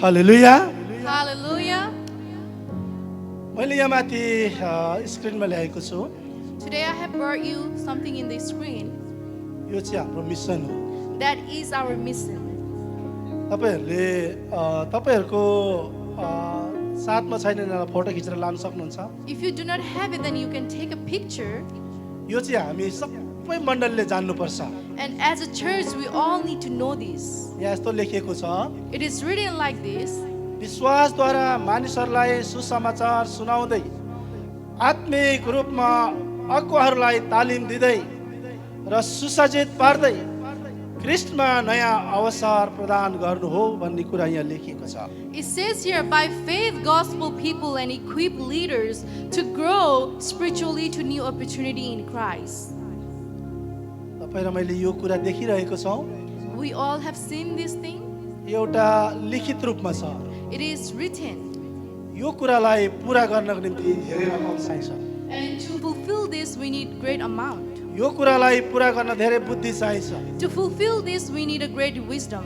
हालेलुया। Hallelujah. मैले यहाँ माथि स्क्रिनमा ल्याएको छु। Today I have brought you something in the screen. यो चाहिँ हाम्रो मिसन हो। That is our mission. तपाईहरुको साथमा छैन भने फोटो खिचेर लान सक्नुहुन्छ। If you do not have it, then you can take a picture. यो चाहिँ हामी सबै मण्डलीले जान्नुपर्छ। And as a church, we all need to know this. यहाँ यस्तो लेखिएको छ, It is written like this. विश्वासद्वारा मानिसहरूलाई सुसमाचार सुनाउँदै आत्मिक रूपमा अगुवाहरूलाई तालिम दिँदै र सुसज्जित पार्दै ख्रीष्टमा नयाँ अवसर प्रदान गर्नु हो भन्ने कुरा यहाँ लेखिएको छ। It says here, by faith, gospel people and equip leaders to grow spiritually to new opportunity in Christ. तपाईँ र मैले यो कुरा देखिरहेको छौँ। We all have seen this thing. एउटा लिखित रूपमा छ। It is written. यो कुरालाई पूरा गर्नको निम्ति धेरै रकम चाहिन्छ। And to fulfill this, we need great amount. यो कुरालाई पूरा गर्न धेरै बुद्धि चाहिन्छ। To fulfill this, we need a great wisdom.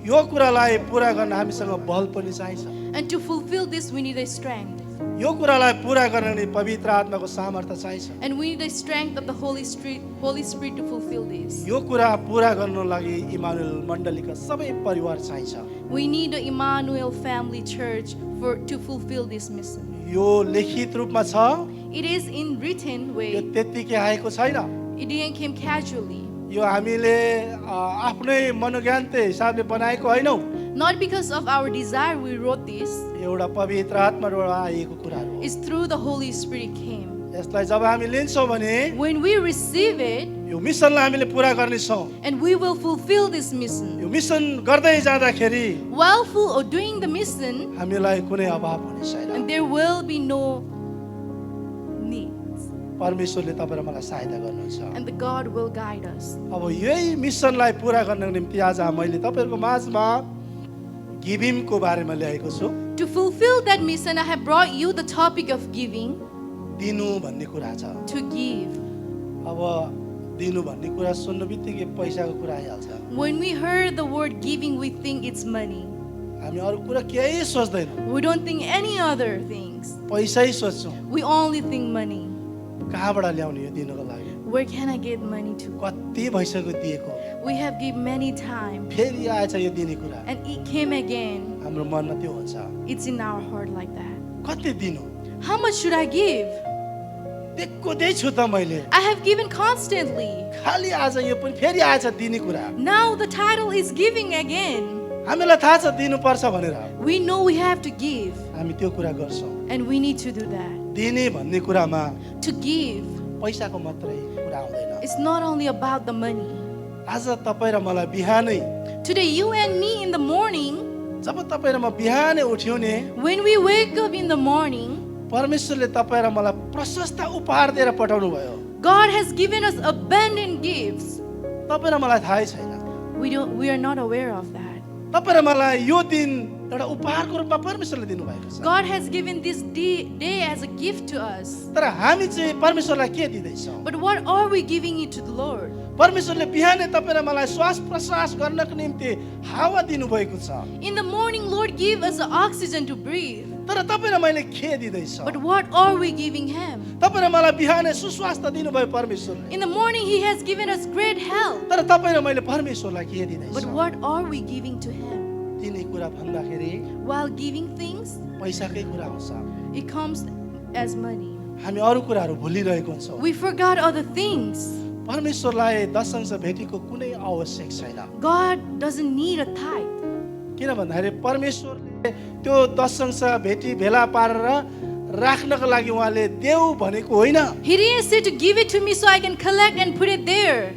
यो कुरालाई पूरा गर्न हामीसँग बल पनि चाहिन्छ। And to fulfill this, we need a strength. यो कुरालाई पूरा गर्न नि पवित्र आत्माको सामर्थ्य चाहिन्छ। And we need the strength of the Holy Spirit to fulfill this. यो कुरा पूरा गर्नको लागि इमानुएल मण्डलीका सबै परिवार चाहिन्छ। We need the Emmanuel Family Church to fulfill this mission. यो लिखित रूपमा छ। It is in written यो way. त्यत्तिकै आएको छैन। It didn't come casually. यो हामीले आफ्नै मनोज्ञानते हिसाबले बनाएको होइनौ। Not because of our desire we wrote this. एउटा पवित्र आत्माबाट आएको कुराहरू हो। It's through the Holy Spirit came. यसलाई जब हामी लिन्छौँ भने When we receive it, यो मिसनलाई हामीले पूरा गर्नेछौँ। and we will fulfill this mission. यो मिसन गर्दै जाँदाखेरि While doing the mission, हामीलाई कुनै अभाव हुने छैन। and there will be no needs. परमेश्वरले तपाईँ र मलाई सहायता गर्नुहुन्छ। And the God will guide us. अब यही मिसनलाई पूरा गर्नको निम्ति आज मैले तपाईहरुको माझमा गिभिङको बारेमा ल्याएको छु। To fulfill that mission, I have brought you the topic of giving. दिनु भन्ने कुरा छ। To give. अब दिनु भन्ने कुरा सुन्नु बित्तिकै पैसाको कुरा आइहाल्छ। When we heard the word giving, we think it's money. हामी अरू कुरा केही सोच्दैनौँ। We don't think any other things. पैसै सोच्छौँ। We only think money. कहाँबाट ल्याउने यो दिनको लागि? Where can I get money to? कति भइसक्यो दिएको। We have given many times. फेरि आएछ यो दिने कुरा। And it came again. हाम्रो मनमा त्यो हुन्छ। It's in our heart like that. कति दिनु? How much should I give? दिएको दै छु त मैले। I have given constantly. खाली आज यो पनि फेरि आएछ दिने कुरा। Now the title is giving again. हामीलाई थाहा छ दिनुपर्छ भनेर। We know we have to give. हामी त्यो कुरा गर्छौँ। And we need to do that. दिने भन्ने कुरामा To give. पैसाको मात्रै कुरा आउँदैन। It's not only about the money. आज तपाईँ र मलाई बिहानै Today, you and me in the morning, जब तपाईँ र म बिहानै उठ्यौँ नि when we wake up in the morning, परमेश्वरले तपाईँ र मलाई प्रशस्त उपहार दिएर पठाउनु भयो। God has given us abundant gifts. तपाईँ र मलाई थाहै छैन। We are not aware of that. तपाईँ र मलाई यो दिन एउटा उपहारको रूपमा परमेश्वरले दिनुभएको छ। God has given this day as a gift to us. तर हामी चाहिँ परमेश्वरलाई के दिँदैछौँ? But what are we giving it to the Lord? परमेश्वरले बिहानै तपाईँ र मलाई श्वास प्रश्वास गर्नको निम्ति हावा दिनुभएको छ। In the morning, Lord give us the oxygen to breathe. तर तपाईँ र मैले के दिँदैछौँ? But what are we giving Him? तपाईँ र मलाई बिहानै सुस्वास्थ्य दिनुभयो परमेश्वरले। In the morning, He has given us great health. तर तपाईँ र मैले परमेश्वरलाई के But दिँदैछौँ? what are we giving to Him? दिने कुरा भन्दाखेरि While giving things, पैसाकै कुरा आउँछ। it comes as money. हामी अरू कुराहरू भुलिरहेको हुन्छौँ। We forgot other things. परमेश्वरलाई दशंश भेटीको कुनै आवश्यक छैन। God doesn't need a tithe. किन भन्दाखेरि परमेश्वरले त्यो दशंश भेटी भेला पारेर राख्नको लागि उहाँले देऊ भनेको होइन। He didn't say to give it to me so I can collect and put it there.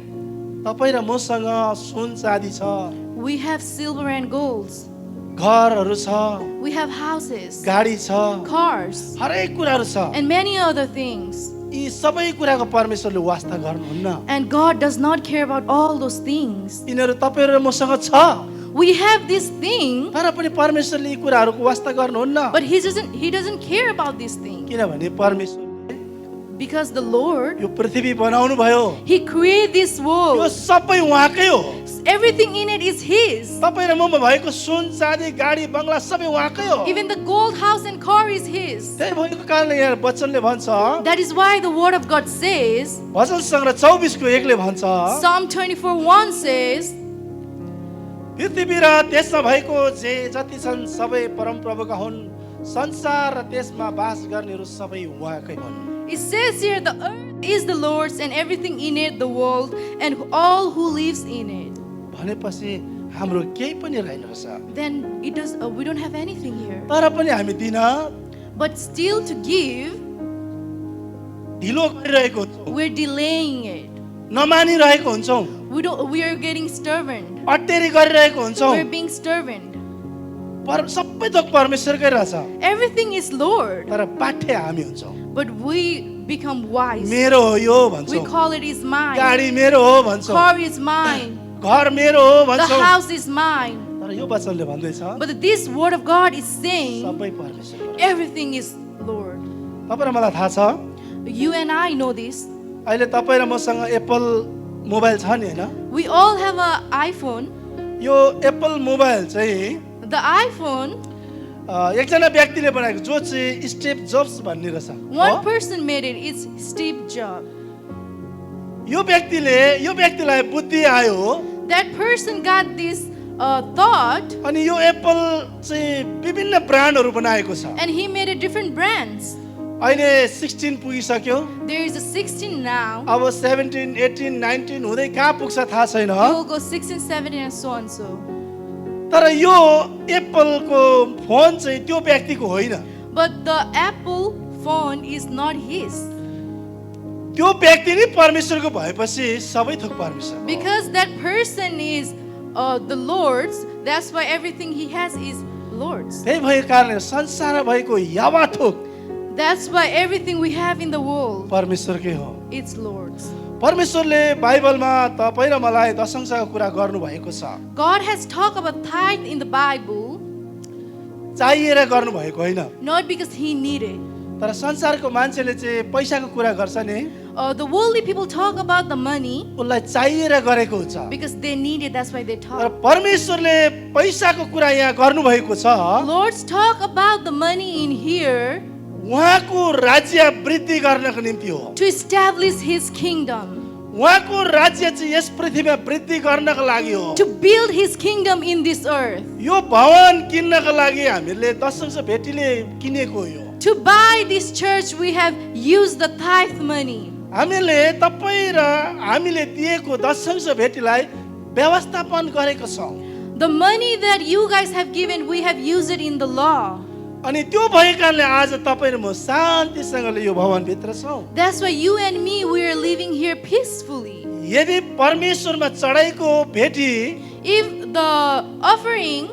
तपाईँ र मसँग सुन चाँदी छ, We have silver and golds. घरहरू छ, We have houses, गाडी छ, cars, हरेक कुराहरू छ। and many other things. यी सबै कुराको परमेश्वरले वास्ता गर्नुहुन्न। And God does not care about all those things. यिनीहरू तपाईँ र मसँग छ, We have this thing, तर पनि परमेश्वरले यी कुराहरूको वास्ता गर्नुहुन्न। but He doesn't care about this thing. किनभने परमेश्वरले Because the Lord, यो पृथ्वी बनाउनु भयो, He created this यो world. सबै उहाँकै हो। Everything in it is His. तपाईँ र ममा भएको सुन चाँदी गाडी बङ्गला सबै उहाँकै हो। Even the gold house and car is His. त्यही भएको कारणले यहाँ वचनले भन्छ, That is why the Word of God says, भजन सङ्ग्रह 24:1 भन्छ, Psalm 24:1 says, पृथ्वी र त्यसमा भएको जे जति छन् सबै परमप्रभुका हुन्, संसार र त्यसमा बास गर्नेहरू सबै उहाँकै हुन्। it says here, the earth is the Lord's and everything in it, the world, and all who lives in it. भनेपछि हाम्रो केही पनि रहेन रहेछ। Then we don't have anything here. तर पनि हामी दिन But still to give, ढिलो गरिरहेको हुन्छौँ, we're delaying it. नमानिरहेको हुन्छौँ, We are getting stubborn. अटेरी गरिरहेको हुन्छौँ। We're being stubborn. सबै थोक परमेश्वरकै रहेछ, Everything is Lord, तर बाठे हामी हुन्छौँ। but we become wise. मेरो हो यो We भन्छौँ, call it is mine. गाडी मेरो हो भन्छौँ, Car is mine. घर मेरो हो The भन्छौँ। house is mine. तर यो वचनले भन्दैछ But this word of God is saying सबै परमेश्वरको। everything is Lord. तपाईँ र मलाई थाहा छ, You and I know this. अहिले तपाईँ र मसँग एप्पल मोबाइल छ नि होइन? We all have an iPhone. यो एप्पल मोबाइल चाहिँ The iPhone, एकजना व्यक्तिले बनाएको, जो चाहिँ स्टिभ जब्स भन्ने रहेछ। one person made it. It's Steve Jobs. यो व्यक्तिलाई बुद्धि आयो, That person got this thought, अनि यो एप्पल चाहिँ विभिन्न ब्रान्डहरू बनाएको छ। and he made it different brands. अहिले 16 पुगिसक्यो, There is a 16 now. अब 17, 18, 19 हुँदै कहाँ पुग्छ थाहा छैन। It will go 16, 17, and so on. So, तर यो एप्पलको फोन चाहिँ त्यो व्यक्तिको होइन, but the Apple phone is not his, त्यो व्यक्ति नै परमेश्वरको भएपछि सबै थोक परमेश्वर हो। because that person is the Lord's. That's why everything he has is Lord's. त्यही भएको कारणले संसारमा भएको यावा थोक That's why everything we have in the world, परमेश्वरकै हो। it's Lord's. परमेश्वरले बाइबलमा तपाईँ र मलाई दशंशको कुरा गर्नु भएको छ, God has talked about tithe in the Bible, चाहिएर गर्नु भएको होइन। not because he needed. तर संसारको मान्छेले चाहिँ पैसाको कुरा गर्छ नि, The worldly people talk about the money उसलाई चाहिएर गरेको हुन्छ। because they need it. That's why they तर talk. परमेश्वरले पैसाको कुरा यहाँ गर्नु भएको छ, Lord's talk about the money in here उहाँको राज्य वृद्धि गर्नको निम्ति हो। to establish his kingdom, उहाँको राज्य चाहिँ यस पृथ्वीमा वृद्धि गर्नको लागि हो। to build his kingdom in this earth. यो भवन किन्नको लागि हामीले दशंश भेटीले किनेको हो। यो To buy this church, we have used the tithe money. हामीले तपाईँ र हामीले दिएको दशंश भेटीलाई व्यवस्थापन गरेको छौँ। The money that you guys have given, we have used it in the law. अनि त्यो भएको कारणले आज तपाईँ र म शान्तिसँगले यो भवनभित्र छौँ। That's why you and me, we are living here peacefully. यदि परमेश्वरमा चढाएको भेटी If the offering,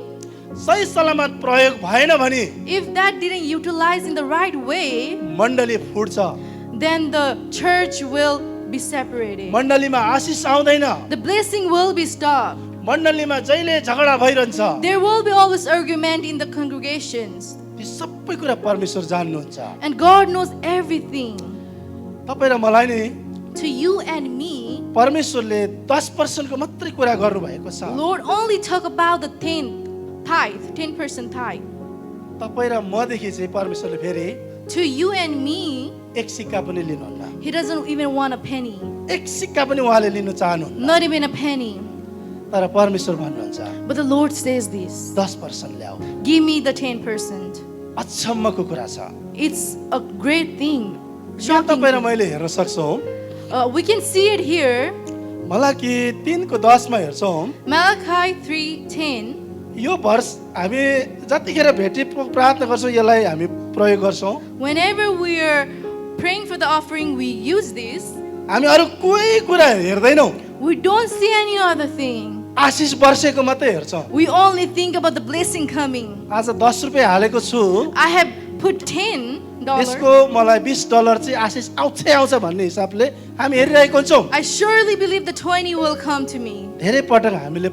सही सलामत प्रयोग भएन भने if that didn't utilize in the right way, मण्डली फुट्छ, then the church will be separated. मण्डलीमा आशिष आउँदैन, The blessing will be stopped. मण्डलीमा जहिले झगडा भइरहन्छ। There will be always argument in the congregations. ती सबै कुरा परमेश्वर जान्नुहुन्छ। And God knows everything. तपाईँ र मलाई नि To you and me, परमेश्वरले 10% को मात्रै कुरा गर्नुभएको छ। Lord only talk about the 10% tithe. तपाईँ र मदेखि चाहिँ परमेश्वरले फेरि To you and me, एक सिक्का पनि लिनुहुन्न, He doesn't even want a penny. एक सिक्का पनि उहाँले लिनु चाहनुहुन्न। Not even a penny. तर परमेश्वर भन्नुहुन्छ But the Lord says this. 10% ल्याऊ। Give me the 10%. अचम्मको कुरा छ। It's a great thing. यहाँ Shocking. तपाईँ र मैले हेर्न सक्छौँ। We can see it here. Malachi 3:10 हेर्छौँ। Malachi 3:10. यो वर्ष हामी जतिखेर भेटी प्रार्थना गर्छौँ यसलाई हामी प्रयोग गर्छौँ। Whenever we are praying for the offering, we use this. हामी अरू कोही कुरा हेर्दैनौँ, We don't see any other thing. आशिष वर्षेको मात्रै हेर्छौँ। We only think about the blessing coming. आज 10 रुपियाँ हालेको छु, I have put $10. यसको मलाई $20 चाहिँ आशिष आउँछै आउँछ भन्ने हिसाबले हामी हेरिरहेको हुन्छौँ। I surely believe the 20 will come to me. धेरै पटक हामीले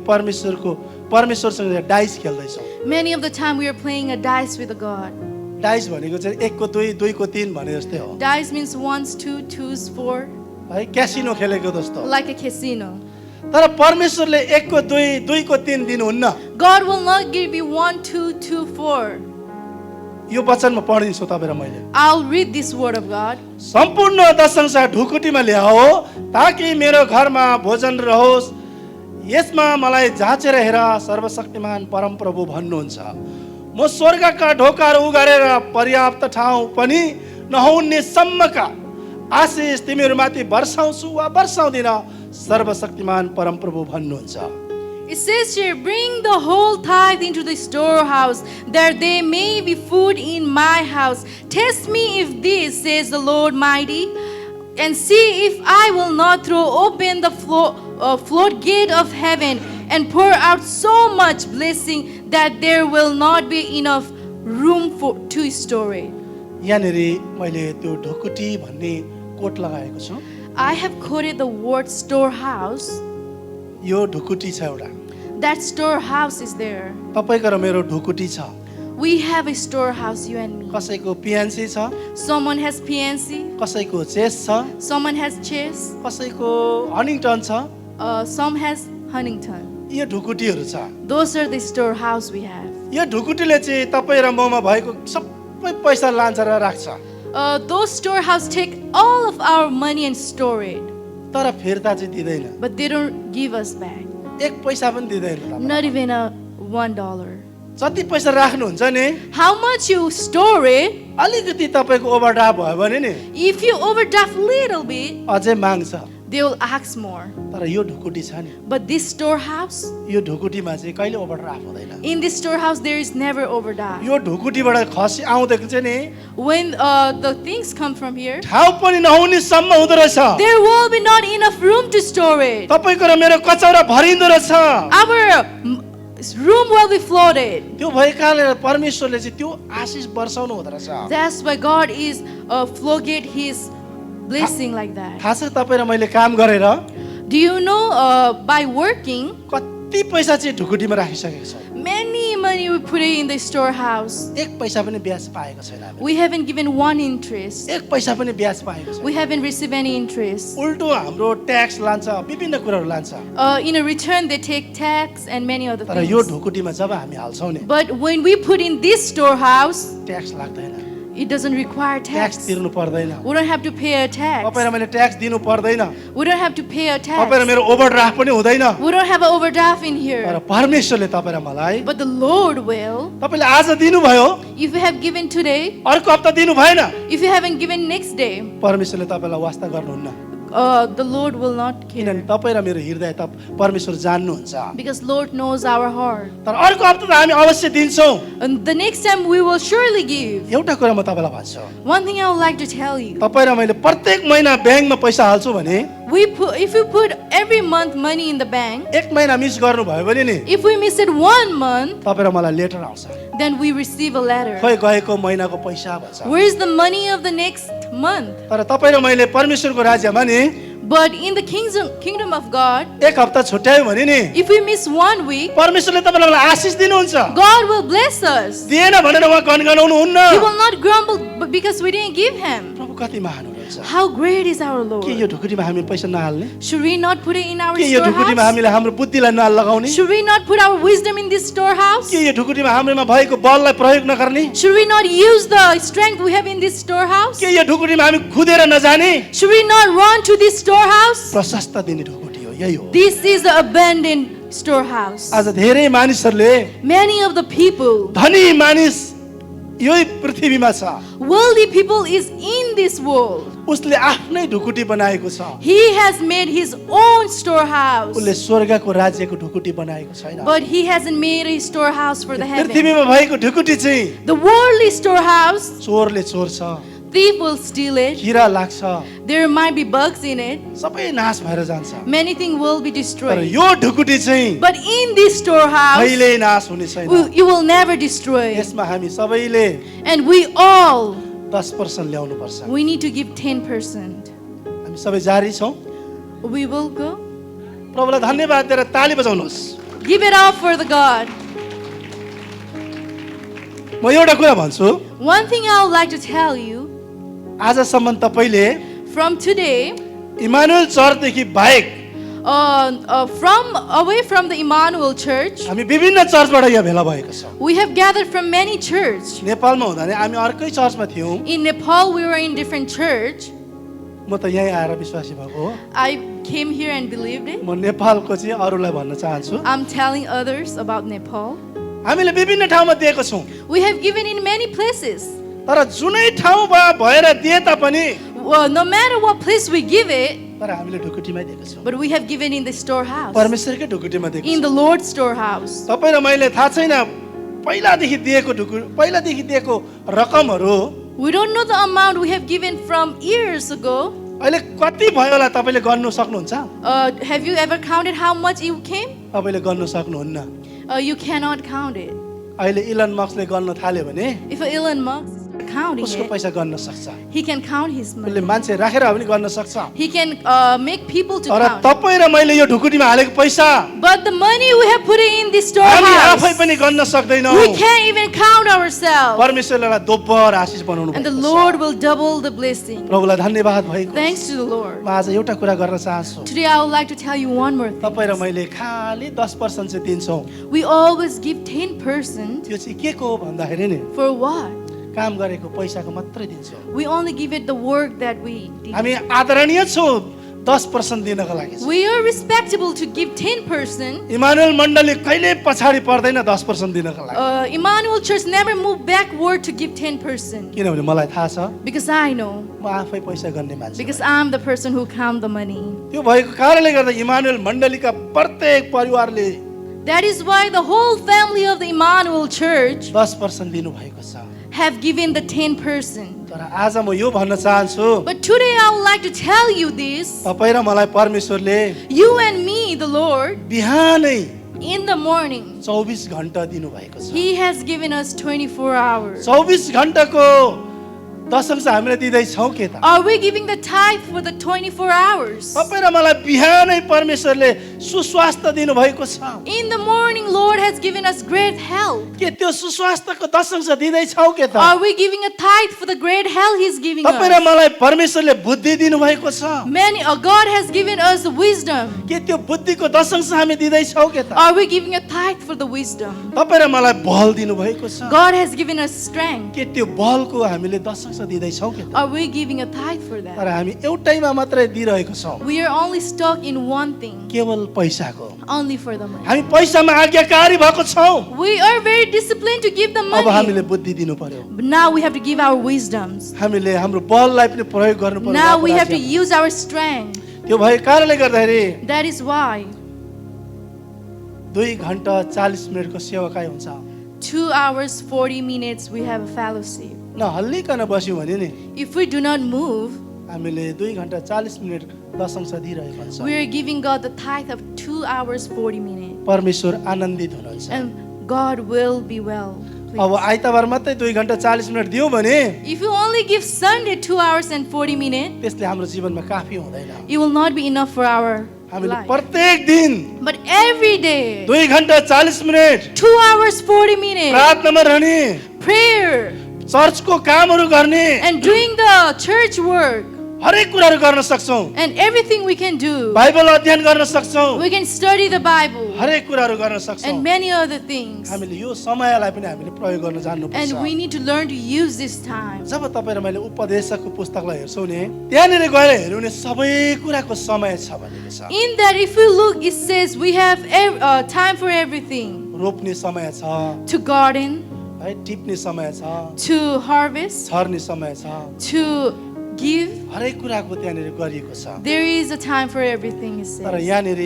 परमेश्वरसँग dice खेल्दैछौँ। Many of the time we are playing a dice with God. Dice भनेको चाहिँ 1 को 2, 2 को 3 भने जस्तै हो Dice means 1s, 2, 2s, 4, है क्यासिनो खेलेको जस्तो like a casino. तर परमेश्वरले 1 को 2, 2 को 3 दिनुहुन्न God will not give you 1, 2, 2, 4. यो वचनमा पढिन्छु तपाईँ र मैले I'll read this word of God. सम्पूर्ण दशंश ढुकुटीमा ल्याओ ताकि मेरो घरमा भोजन रहोस् यसमा मलाई जाँचेर हेर सर्वशक्तिमान परमप्रभु भन्नुहुन्छ म स्वर्गका ढोकाहरू उगारेर पर्याप्त ठाउँ पनि नहुने सम्मका आशिष तिमीहरूमाथि वर्षाउँछु वा वर्षाउँदिन सर्वशक्तिमान परमप्रभु भन्नुहुन्छ It says here, bring the whole tithe into the storehouse, that there may be food in my house. Test me if this, says the Lord mighty, and see if I will not throw open the floodgate of heaven and pour out so much blessing that there will not be enough room to store it. यहाँनेरि मैले त्यो ढुकुटी भन्ने coat लगाएको छु I have quoted the word storehouse. यो ढुकुटी छ एउटा That storehouse is there. तपाईको र मेरो ढुकुटी छ We have a storehouse, you and me. कसैको पिएनसी छ Someone has PNC, कसैको चेस छ someone has Chase, कसैको हनिङटन छ some has Huntington. यो ढुकुटीहरू छ Those are the storehouse we have. यो ढुकुटीले चाहिँ तपाईँ र ममा भएको सबै पैसा लान्छ र राख्छ Those storehouse take all of our money and store it, तर फिर्ता चाहिँ दिँदैन but they don't give us back. एक पैसा पनि दिँदैन तपाईँ। Not even a $1. जति पैसा राख्नुहुन्छ नि How much you store it, अलिकति तपाईँको ओभरड्राफ्ट भयो भने नि if you overdraft little bit, अझै माग्छ they will ask more. तर यो ढुकुटी छ नि But this storehouse, यो ढुकुटीमा चाहिँ कहिले ओभरड्राफ्ट हुँदैन in this storehouse, there is never overdraft. यो ढुकुटीबाट खसी आउँदाखेरि चाहिँ नि When the things come from here, ठाउँ पनि नहुने सम्म हुँदो रहेछ there will be not enough room to store it. तपाईँको र मेरो कचौरा भरिँदो रहेछ Our room will be flooded. त्यो भएकाले परमेश्वरले चाहिँ त्यो आशिष वर्षाउनु हुँदो रहेछ That's why God is floodgate His blessing like that. थाहा छ तपाईँ र मैले काम गरेर Do you know by working, कति पैसा चाहिँ ढुकुटीमा राखिसकेको छ many money we put it in the storehouse. एक पैसा पनि ब्याज पाएको छैन हामीले। We haven't given one interest. एक पैसा पनि ब्याज पाएको छैन We haven't received any interest. उल्टो हाम्रो ट्याक्स लान्छ विभिन्न कुराहरू लान्छ In a return, they take tax and many other तर यो things. ढुकुटीमा जब हामी हाल्छौँ नि But when we put in this storehouse, tax लाग्दैन it doesn't require tax tax. तिर्नु पर्दैन We don't have to pay a tax. तपाईँ र मैले ट्याक्स दिनु पर्दैन We don't have to pay a तपाईँ र tax. मेरो ओभरड्राफ्ट पनि हुँदैन We don't have an overdraft in तर here. परमेश्वरले तपाईँ र मलाई But the Lord will. तपाईँले आज दिनुभयो If you have given today, अर्को हप्ता दिनु भएन if you haven't given next day, परमेश्वरले तपाईँलाई वास्ता गर्नुहुन्न the Lord will not care. किनभने तपाईँ र मेरो हृदय त परमेश्वर जान्नुहुन्छ Because Lord knows our heart. तर अर्को हप्ता त हामी अवश्य दिन्छौँ And the next time we will surely give. एउटा कुरा म तपाईँलाई भन्छु One thing I would like to tell you. तपाईँ र मैले प्रत्येक महिना ब्याङ्कमा पैसा हाल्छु भने If you put every month money in the bank, एक महिना मिस गर्नुभयो भने नि if we miss it 1 month, तपाईँ र मलाई लेटर आउँछ then we receive a letter. खोइ गएको महिनाको पैसा भन्छ Where is the money of the next month? तर तपाईँ र मैले परमेश्वरको राज्यमा नि But in the kingdom of God, एक हप्ता छुट्यायो भने नि if we miss 1 week, परमेश्वरले तपाईँलाई मलाई आशिष दिनुहुन्छ God will bless us. दिएन भनेर उहाँ गनगनाउनु हुन्न He will not grumble because we didn't give him. प्रभु कति महान हुनुहुन्छ How great is our के Lord? यो ढुकुटीमा हामी पैसा नहाल्ने Should we not put it in our के यो ढुकुटीमा storehouse? हामीले हाम्रो बुद्धिलाई नलगाउने Should we not put our wisdom in this storehouse? के यो ढुकुटीमा हाम्रोमा भएको बललाई प्रयोग नगर्ने Should we not use the strength we have in this storehouse? के यो ढुकुटीमा हामी खुदेर नजाने Should we not run to this storehouse? प्रशस्त दिने ढुकुटी हो यही हो This is the abandoned storehouse. आज धेरै मानिसहरूले Many of the people, धनी मानिस यही पृथ्वीमा छ wealthy people is in this world. उसले आफ्नै ढुकुटी बनाएको छ He has made his own storehouse. उसले स्वर्गको राज्यको ढुकुटी बनाएको छैन But he hasn't made a storehouse for the heaven. पृथ्वीमा भएको ढुकुटी चाहिँ The worldly storehouse, चोरले चोर्छ thief will steal it. किरा लाग्छ There might be bugs in it. सबै नाश भएर जान्छ Many things will be तर destroyed. यो ढुकुटी चाहिँ But in this storehouse, कहिल्यै नाश हुने छैन you will never destroy it. यसमा हामी सबैले And we all, 10% ल्याउनु पर्छ we need to give 10%. हामी सबै जारी छौँ We will go. प्रभुलाई धन्यवाद दिएर ताली बजाउनुहोस् Give it up for the God. म एउटा कुरा भन्छु One thing I would like to tell you, आजसम्म तपाईले from today, इमानुएल चर्चदेखि बाहेक away from the Emmanuel Church, हामी विभिन्न चर्चबाट यहाँ भेला भएको छौँ we have gathered from many churches. नेपालमा हुँदा नि हामी अर्कै चर्चमा थियौँ In Nepal, we were in different church. म त यहीँ आएर विश्वासी भएको हो I came here and believed it. म नेपालको चाहिँ अरूलाई भन्न चाहन्छु I'm telling others about Nepal. हामीले विभिन्न ठाउँमा दिएको छौँ We have given in many places. तर जुनै ठाउँमा भएर दिए तापनि Well, no matter what place we give it, तर हामीले ढुकुटीमै दिएको छौँ but we have given in the storehouse, परमेश्वरकै ढुकुटीमा दिएको in छौँ the Lord's storehouse. तपाईँ र मैले थाहा छैन पहिलादेखि दिएको रकमहरू We don't know the amount we have given from years ago. अहिले कति भयो होला तपाईँले गर्नु सक्नुहुन्छ Have you ever counted how much it came? तपाईँले गर्नु सक्नुहुन्न You cannot count it. अहिले इलन मस्कले गर्न थाल्यो भने If Elon Musk starts counting उसको it, पैसा गर्न सक्छ he can count his उसले money. मान्छे राखेर पनि गर्न सक्छ He can make people to तर count. तपाईँ र मैले यो ढुकुटीमा हालेको पैसा But the money we have put in the हामी storehouse, आफै पनि गर्न सक्दैनौँ we can't even count ourselves. परमेश्वरलाई दोब्बर आशिष बनाउनु And the भएको छ। Lord will double the blessing. प्रभुलाई धन्यवाद भएको Thanks to the Lord. म आज एउटा कुरा गर्न चाहन्छु Today I would like to tell you one more तपाईँ र thing. मैले खालि 10% चाहिँ दिन्छौँ We always give 10%. त्यो चाहिँ के को हो भन्दाखेरि नि For what? काम गरेको पैसाको मात्रै दिन्छौँ We only give it the work that we did. हामी आदरणीय छौँ 10% दिनको लागि चाहिँ। We are respectable to give 10%. Emmanuel मण्डली कहिले पछाडि पर्दैन 10% दिनको लागि Emmanuel Church never moved backward to give 10%. किनभने मलाई थाहा छ Because I know. म आफै पैसा गर्ने मान्छे Because I'm the person who count the money. त्यो भएको कारणले गर्दा इमानुएल मण्डलीका प्रत्येक परिवारले That is why the whole family of the Emmanuel Church 10% दिनु भएको छ have given the 10%. तर आज म यो भन्न चाहन्छु But today I would like to tell you this. तपाईँ र मलाई परमेश्वरले You and me, the Lord, बिहानै in the morning, 24 घण्टा दिनु भएको छ He has given us 24 hours. 24 घण्टाको दशंश हामीले दिँदैछौँ के त Are we giving the tithe for the 24 hours? तपाईँ र मलाई बिहानै परमेश्वरले सुस्वास्थ्य दिनु भएको छ In the morning, Lord has given us great health. के त्यो सुस्वास्थ्यको दशंश दिँदैछौँ के त Are we giving a tithe for the great health He's giving तपाईँ र us? मलाई परमेश्वरले बुद्धि दिनु भएको छ God has given us wisdom. के त्यो बुद्धिको दशंश हामी दिँदैछौँ के त Are we giving a tithe for the wisdom? तपाईँ र मलाई बल दिनु भएको छ God has given us strength. के त्यो बलको हामीले दशंश दिँदैछौँ के त Are we giving a tithe for तर that? हामी एउटैमा मात्रै दिइरहेको छौँ We are only stuck in one thing, केवल पैसाको only for the money. हामी पैसामा आज्ञाकारी भएको छौँ We are very disciplined to give the अब हामीले money. बुद्धि दिनु पर्यो But now we have to give our wisdoms. हामीले हाम्रो बललाई पनि प्रयोग गर्नु पर्यो Now we have to बाबु राज्यमा। use our strength. त्यो भएको कारणले गर्दाखेरि That is why 2 घण्टा 40 मिनटको सेवाकाई हुन्छ 2 hours 40 minutes we have a fellowship. नहल्लिकन बस्यौँ भने नि If we do not move, हामीले 2 घण्टा 40 मिनट दशंश दिइरहेको हुन्छ we are giving God the tithe of 2 hours 40 minutes. परमेश्वर आनन्दित हुनुहुन्छ And God will be well. अब pleased. आइतबार मात्रै 2 घण्टा 40 मिनट दियौँ भने If you only give Sunday 2 hours and 40 minutes, त्यसले हाम्रो जीवनमा काफी हुँदैन it will not be enough for our हामीले life. प्रत्येक दिन But every day, 2 घण्टा 40 मिनट 2 hours 40 minutes, प्रार्थनामा रहने prayer चर्चको कामहरू गर्ने and doing the church work हरेक कुराहरू गर्न सक्छौँ and everything we can do. Bible अध्ययन गर्न सक्छौँ We can study the Bible हरेक कुराहरू गर्न सक्छौँ and many other things. हामीले यो समयलाई पनि हामीले प्रयोग गर्न जान्नुपर्छ And we need to learn to use this time. जब तपाईँ र मैले उपदेशकको पुस्तकलाई हेर्छौँ नि त्यहाँनिर गएर हेऱ्यौँ भने सबै कुराको समय छ भनेको छ In that, if you look, it says we have time for everything. रोप्ने समय छ To garden, है टिप्ने समय छ to harvest, छर्ने समय छ to give. हरेक कुराको त्यहाँनिर गरिएको छ There is a time for everything, it तर says. यहाँनिर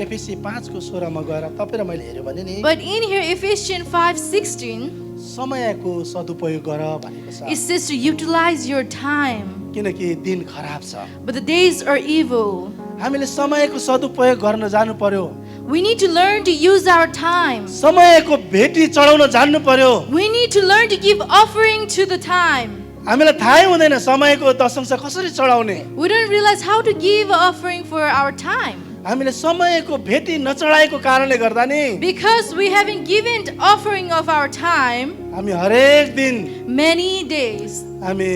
एफएसी 5 को 16 मा गएर तपाईँ र मैले हेऱ्यो भने नि But in here, Ephesians 5:16, समयको सदुपयोग गर भनेको छ it says to utilize your time. किनकि दिन खराब छ But the days are evil. हामीले समयको सदुपयोग गर्न जानु पर्यो We need to learn to use our time. समयको भेटी चढाउन जान्नु पर्यो We need to learn to give offering to the time. हामीलाई थाहै हुँदैन समयको दशंश कसरी चढाउने We don't realize how to give offering for our time. हामीले समयको भेटी नचढाएको कारणले गर्दा नि Because we haven't given offering of our time हामी हरेक दिन many days. हामी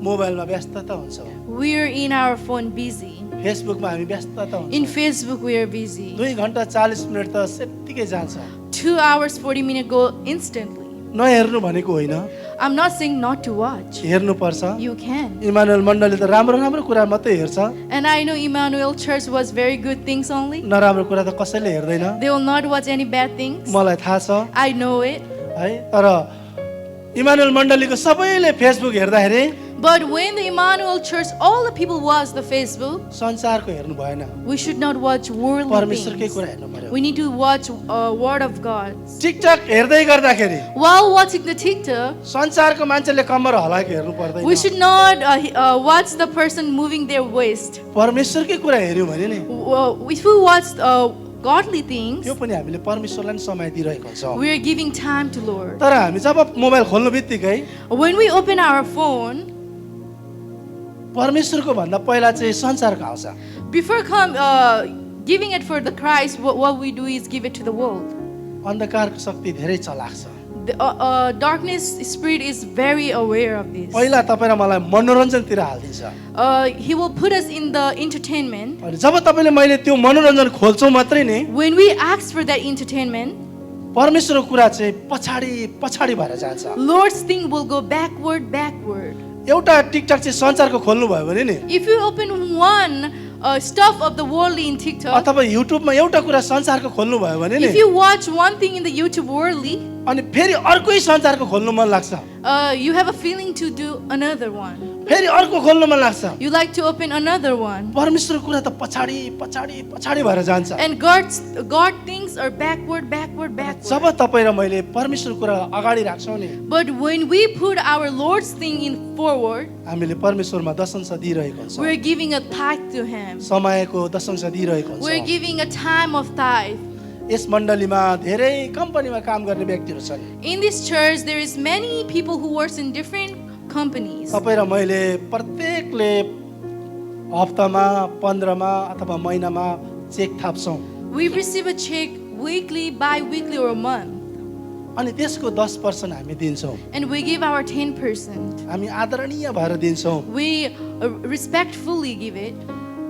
मोबाइलमा व्यस्तता हुन्छौँ, We're in our phone busy. फेसबुकमा हामी व्यस्तता In हुन्छौँ। Facebook we are busy. 2 घण्टा 40 मिनट त सेत्तिकै जान्छ। 2 hours 40 minutes go instantly. नहेर्नु भनेको होइन, I'm not saying not to watch. हेर्नुपर्छ। You can. इमानुएल मण्डली त राम्रो राम्रो कुरा मात्रै हेर्छ, And I know Emmanuel Church was very good things only. नराम्रो कुरा त कसैले हेर्दैन, They will not watch any bad things. मलाई थाहा छ I know it. है। तर इमानुएल मण्डलीको सबैले फेसबुक हेर्दाखेरि But when the Emmanuel Church, all the people watch the Facebook, संसारको हेर्नु भएन, we should not watch worldly परमेश्वरकै things. कुरा हेर्नु पर्यो। We need to watch Word of God. TikTok हेर्दै गर्दाखेरि While watching the TikTok, संसारको मान्छेले कम्मर हलाएको हेर्नु पर्दैन, we should not watch the person moving their waist. परमेश्वरकै कुरा हेर्यौँ भने नि If we watch godly things, त्यो पनि हामीले परमेश्वरलाई नै समय दिइरहेको छौँ। we are giving time to Lord. तर हामी जब मोबाइल खोल्नु बित्तिकै When we open our phone, परमेश्वरको भन्दा पहिला चाहिँ संसारको आउँछ। before giving it for the Christ, what we do is give it to the world. अन्धकारको शक्ति धेरै चलाक छ। The darkness spirit is very aware of this. पहिला तपाईँ र मलाई मनोरञ्जनतिर हालिदिन्छ, He will put us in the entertainment. अनि जब तपाईँले मैले त्यो मनोरञ्जन खोल्छौँ मात्रै नि When we ask for that entertainment, परमेश्वरको कुरा चाहिँ पछाडि पछाडि भएर जान्छ। Lord's thing will go backward. एउटा टिकटक चाहिँ संसारको खोल्नु भयो भने नि If you open one stuff of the worldly in TikTok, अथवा युट्युबमा एउटा कुरा संसारको खोल्नु भयो भने नि if you watch one thing in the YouTube worldly, अनि फेरि अर्कै संसारको खोल्नु मन लाग्छ, you have a feeling to do another one. फेरि अर्को खोल्नु मन लाग्छ। You like to open another one. परमेश्वरको कुरा त पछाडि पछाडि पछाडि भएर जान्छ। And God things are backward. जब तपाईँ र मैले परमेश्वरको कुरा अगाडि राख्छौँ नि But when we put our Lord's thing in forward, हामीले परमेश्वरमा दशंश दिइरहेको हुन्छ, we're giving a tithe to Him. समयको दशंश दिइरहेको We're हुन्छ। giving a time of tithe. यस मण्डलीमा धेरै कम्पनीमा काम गर्ने व्यक्तिहरू छन्। In this church, there is many people who works in different companies. तपाईँ र मैले प्रत्येकले हप्तामा 15मा अथवा महिनामा चेक थाप्छौँ, We receive a check weekly, bi-weekly, or a month, अनि त्यसको 10% हामी दिन्छौँ। and we give our 10%. हामी आदरणीय भएर दिन्छौँ। We respectfully give it.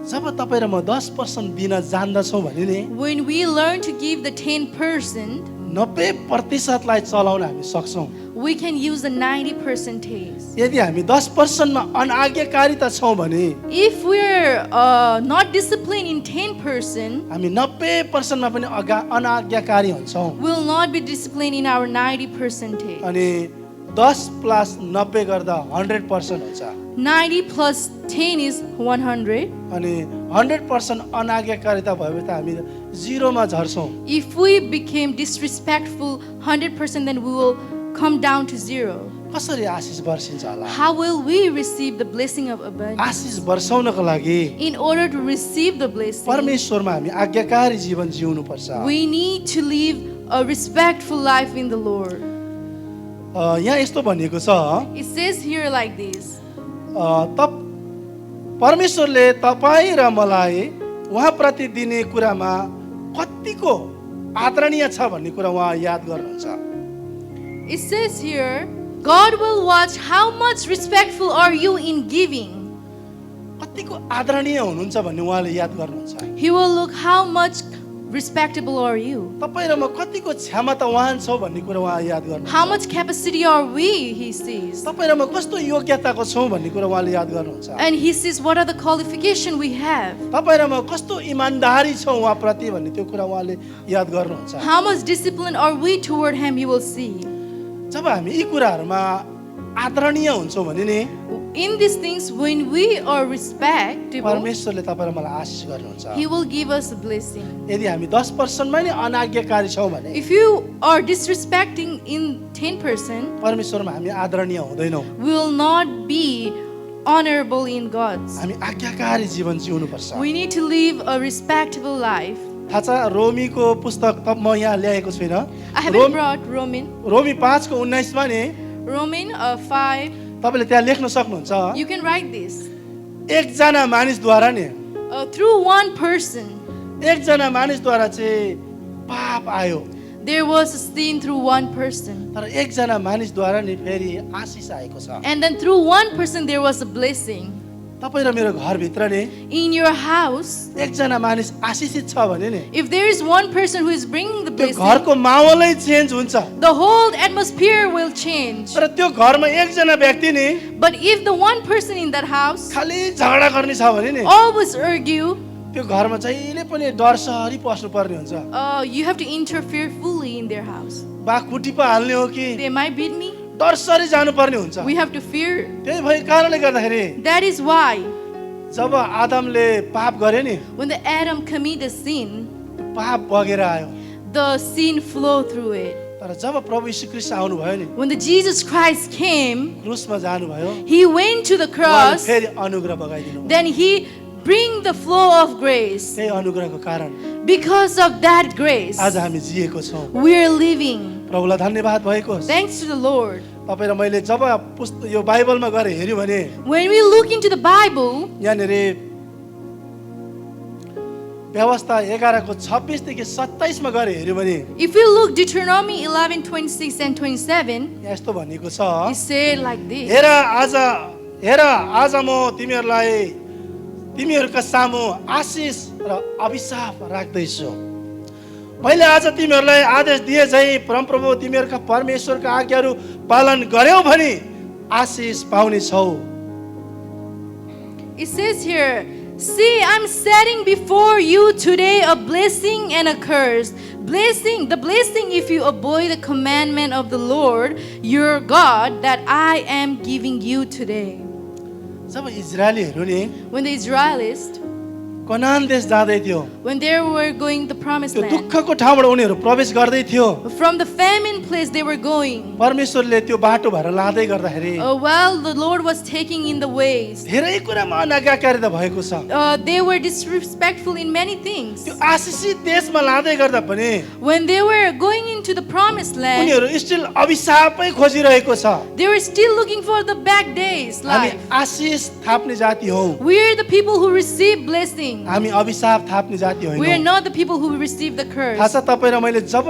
जब तपाईँ र म 10% दिन जान्दछौँ भने नि When we learn to give the 10%, 90%लाई चलाउन हामी सक्छौँ। we can use the 90%. यदि हामी 10%मा अनाज्ञाकारिता छौँ भने If we're not disciplined in 10%, हामी 90%मा पनि अनाज्ञाकारी हुन्छौँ। we'll not be disciplined in our 90%. अनि 10 + 90 गर्दा 100% हुन्छ। 90 plus 10 is 100. अनि 100% अनाज्ञाकारिता भएपछि त हामी 0मा झर्छौँ। If we became disrespectful 100%, then we will come down to 0. कसरी आशिष वर्षिन्छ होला? How will we receive the blessing of abundance? आशिष वर्षाउनको लागि In order to receive the blessing, परमेश्वरमा हामी आज्ञाकारी जीवन जिउनु पर्छ। we need to live a respectful life in the Lord. यहाँ यस्तो भनिएको छ, It says here like this. परमेश्वरले तपाईँ र मलाई उहाँप्रति दिने कुरामा कतिको आदरणीय छ भन्ने कुरा उहाँ याद गर्नुहुन्छ। It says here, God will watch how much respectful are you in giving. कतिको आदरणीय हुनुहुन्छ भन्ने उहाँले याद गर्नुहुन्छ। He will look how much respectable are you. तपाईँ र म कतिको क्षमतावान छौँ भन्ने कुरा उहाँ याद गर्नुहुन्छ। How much capacity are we, he sees. तपाईँ र म कस्तो योग्यताको छौँ भन्ने कुरा उहाँले याद गर्नुहुन्छ। And he says what are the qualifications we have. तपाईँ र म कस्तो इमानदारी छौँ उहाँप्रति भन्ने त्यो कुरा उहाँले याद गर्नुहुन्छ। How much discipline are we toward him, he will see. जब हामी यी कुराहरूमा आदरणीय हुन्छौँ भने नि In these things, when we are respectable, परमेश्वरले तपाईँ र मलाई आशिष गर्नुहुन्छ। he will give us a blessing. यदि हामी 10%मा नि अनाज्ञाकारी छौँ भने If you are disrespecting in 10%, परमेश्वरमा हामी आदरणीय हुँदैनौँ। we will not be honorable in God's. हामी आज्ञाकारी जीवन जिउनु पर्छ। We need to live a respectable life. थाहा छ रोमीको पुस्तक त म यहाँ ल्याएको छुइनँ। I haven't brought Roman रोमी 5:19मा नि 5. तपाईँले त्यहाँ लेख्न सक्नुहुन्छ, You can write this. एकजना मानिसद्वारा नि Through one person, एकजना मानिसद्वारा चाहिँ पाप आयो, There was a sin through one person. तर एकजना मानिसद्वारा नि फेरि आशिष आएको छ। And then through one person there was a blessing. तपाईँ र मेरो घरभित्र नि In your house, एकजना मानिस आशिषित छ भने नि if there is one person who is bringing the त्यो blessing, घरको माहौलै चेन्ज हुन्छ। the whole atmosphere will change. तर त्यो घरमा एकजना व्यक्ति नि But if the one person in that house खालि झगडा गर्ने छ भने नि always argue, त्यो घरमा जहिले पनि डरसरी पस्नु पर्ने हुन्छ। you have to interfere fully in their house. बा कुटी पो हाल्ने हो कि They might beat me. डरसरी जानुपर्ने हुन्छ। We have to fear. त्यही भएको कारणले गर्दाखेरि That is why जब आदमले पाप गर्यो नि when the Adam committed sin, पाप बगेर आयो। the sin flowed through it. तर जब प्रभु यीशु ख्रीष्ट आउनुभयो नि When the Jesus Christ came, क्रुसमा जानुभयो, he went to the उहाँले cross, फेरि अनुग्रह बगाइदिनु। then he bring the flow of grace. त्यही अनुग्रहको कारण Because of that grace, आज हामी जिएको छौँ। we are living. प्रभुलाई धन्यवाद भएको होस्। Thanks to the Lord. तपाईँ र मैले जब यो बाइबलमा गएर हेऱ्यो भने When we look into the Bible, यहाँनिर व्यवस्था 11 को 26 देखि 27 मा गएर हेऱ्यो भने if we look Deuteronomy 11:26 and 27, यहाँ यस्तो भनेको छ, it said like this. हेर आज म तिमीहरूका सामु आशिष र अभिशाप राख्दैछु। मैले आज तिमीहरूलाई आदेश दिए झै परमप्रभु तिमीहरूका परमेश्वरका आज्ञाहरू पालन गर्यौ भने आशिष पाउने छौ। It says here, see, I'm setting before you today a blessing and a curse. The blessing if you obey the commandment of the Lord your God that I am giving you today. जब इजरायलीहरू नि When the Israelites, Canaan देश जाँदै थियो, when they were going the promised त्यो land, दुःखको ठाउँबाट उनीहरू प्रवेश गर्दै थियो। from the famine place they were going, परमेश्वरले त्यो बाटो भएर लाँदै गर्दाखेरि while the Lord was taking in the ways, धेरै कुरामा अनाज्ञाकारिता भएको छ। they were disrespectful in many things. त्यो आशिषित देशमा लाँदै गर्दा पनि When they were going into the promised land, उनीहरू स्टिल अभिशापै खोजिरहेको छ। they were still looking for the back days हामी life. आशिष थाप्ने जाति हौ, We are the people who receive blessing. हामी अभिशाप थाप्ने जाति We are होइन। not the people who receive the थाहा curse. छ तपाईँ र मैले जब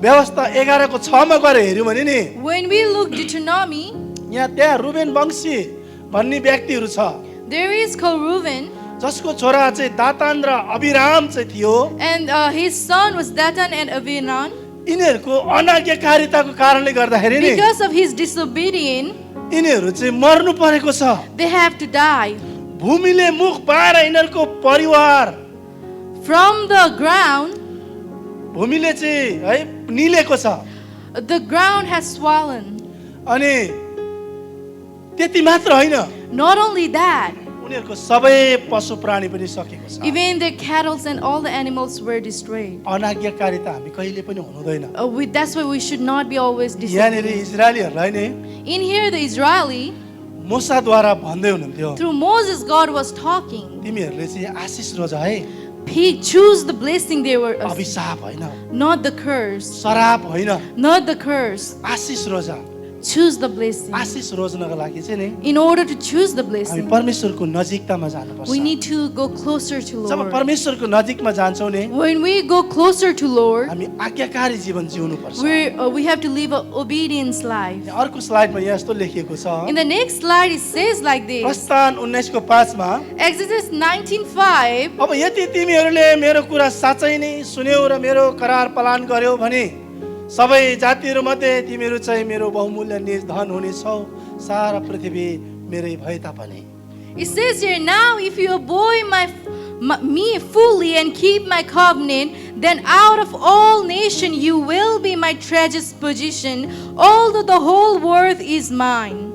व्यवस्था 11 को 6 मा गएर हेऱ्यौँ भने नि When we look Deuteronomy, यहाँ त्यहाँ रुबेन वंशी भन्ने व्यक्तिहरू छ, there is called Reuben, जसको छोरा चाहिँ दातान र अभिराम चाहिँ थियो। and his son was Dathan and Abiram. यिनीहरूको अनाज्ञाकारिताको कारणले गर्दाखेरि नि Because of his disobedience, यिनीहरू चाहिँ मर्नु परेको छ। they have to die. भूमिले मुख बाएर यिनीहरूको परिवार From the ground, भूमिले चाहिँ है निलेको छ। the ground has swollen. अनि त्यति मात्र होइन, Not only that, उनीहरूको सबै पशु प्राणी पनि सकेको छ। even the cattle and all the animals were destroyed. अनाज्ञाकारिता हामी कहिले पनि हुनु हुँदैन। That's why we should not be always यहाँनिर disobedient. इजरायलीहरूलाई नै In here, the Israeli, मूसाद्वारा भन्दै हुनुहुन्थ्यो, through Moses, God was talking. तिमीहरूले चाहिँ आशिष रोज है, He chose the blessing they were, अभिशाप होइन, not the curse, शराब होइन, not the curse. Ashish rose. Choose the blessing. आशिष रोज्नको लागि चाहिँ नि In order to choose the हामी blessing, परमेश्वरको नजिकतामा जानुपर्छ। we need to go closer to job Lord. परमेश्वरको नजिकमा जान्छौँ नि When we go closer to Lord, हामी आज्ञाकारी जीवन जिउनुपर्छ। we have to live an obedience life. अर्को स्लाइडमा यहाँ यस्तो लेखिएको छ, In the next slide, it says like this. प्रस्थान 19 को 5 मा, Exodus 19:5. अब यदि तिमीहरूले मेरो कुरा साँच्चै नै सुन्यौ र मेरो करार पालन गर्यौ भने सबै जातिहरू मध्ये तिमीहरू चाहिँ मेरो बहुमूल्य निज धन हुनेछौ। सारा पृथ्वी मेरै भए तापनि It says here, now if you obey me fully and keep my covenant, then out of all nations you will be my treasured possession, although the whole world is mine.